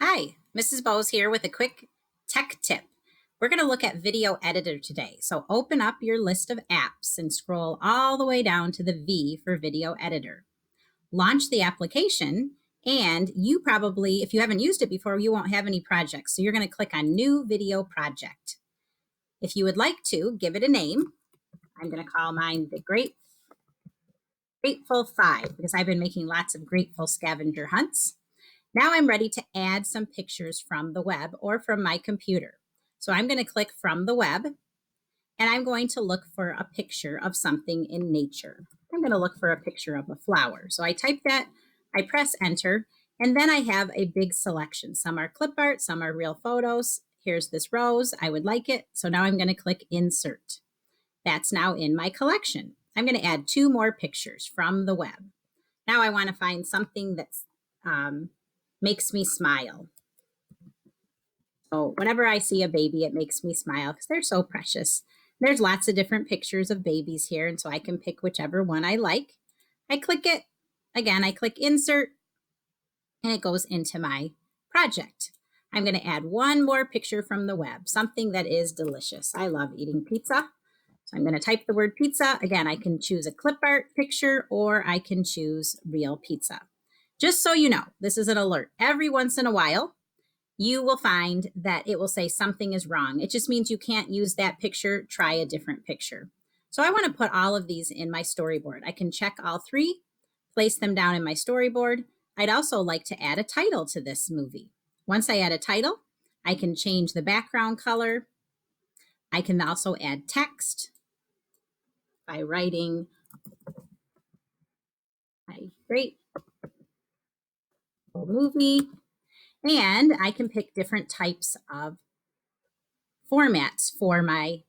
Hi, Mrs. Bose here with a quick tech tip. We're going to look at Video Editor today. So open up your list of apps and scroll all the way down to the V for Video Editor. Launch the application, and you probably, if you haven't used it before, you won't have any projects. So you're going to click on New Video Project. If you would like to, give it a name. I'm going to call mine the Grateful 5 because I've been making lots of grateful scavenger hunts. Now I'm ready to add some pictures from the web or from my computer. So I'm going to click from the web, and I'm going to look for a picture of something in nature. I'm going to look for a picture of a flower. So I type that, I press enter, and then I have a big selection. Some are clip art, some are real photos. Here's this rose. I would like it. So now I'm going to click insert. That's now in my collection. I'm going to add 2 more pictures from the web. Now I want to find something that's makes me smile. So whenever I see a baby, it makes me smile because they're so precious. There's lots of different pictures of babies here, and so I can pick whichever one I like. I click it. Again, I click insert, and it goes into my project. I'm going to add 1 more picture from the web, something that is delicious. I love eating pizza. So I'm going to type the word pizza. Again, I can choose a clip art picture, or I can choose real pizza. Just so you know, this is an alert. Every once in a while, you will find that it will say something is wrong. It just means you can't use that picture. Try a different picture. So I want to put all of these in my storyboard. I can check all 3, place them down in my storyboard. I'd also like to add a title to this movie. Once I add a title, I can change the background color. I can also add text by writing, great movie, and I can pick different types of formats for my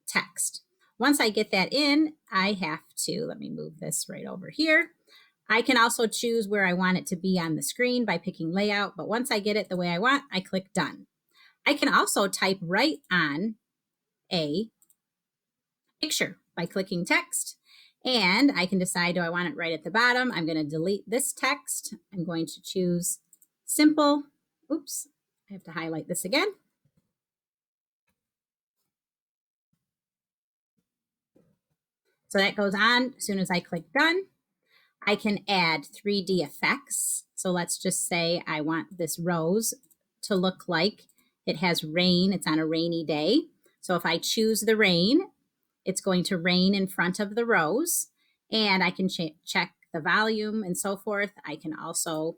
text. Once I get that in, I have to, let me move this right over here. I can also choose where I want it to be on the screen by picking layout, but once I get it the way I want, I click done. I can also type right on a picture by clicking text, and I can decide, do I want it right at the bottom? I'm going to delete this text. I'm going to choose simple. Oops, I have to highlight this again. So that goes on as soon as I click done. I can add 3D effects. So let's just say I want this rose to look like it has rain. It's on a rainy day. So if I choose the rain, it's going to rain in front of the rose. And I can check the volume and so forth. I can also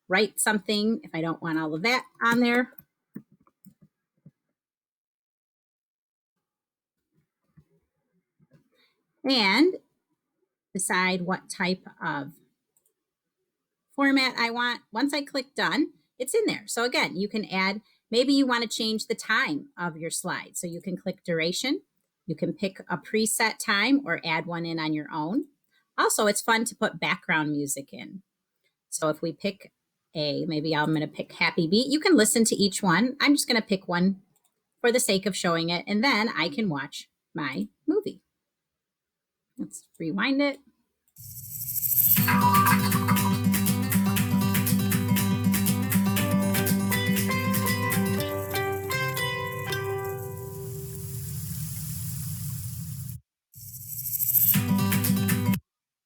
write something if I don't want all of that on there. And decide what type of format I want. Once I click done, it's in there. So again, you can add, maybe you want to change the time of your slide. So you can click duration. You can pick a preset time or add one in on your own. Also, it's fun to put background music in. So if we pick maybe I'm going to pick Happy Beat. You can listen to each one. I'm just going to pick one for the sake of showing it, and then I can watch my movie. Let's rewind it.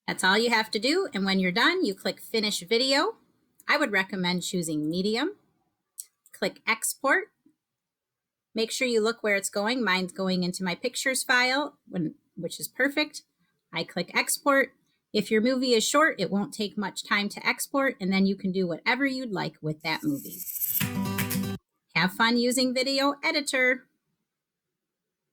That's all you have to do. And when you're done, you click Finish Video. I would recommend choosing Medium. Click Export. Make sure you look where it's going. Mine's going into my pictures file, which is perfect. I click Export. If your movie is short, it won't take much time to export, and then you can do whatever you'd like with that movie. Have fun using Video Editor.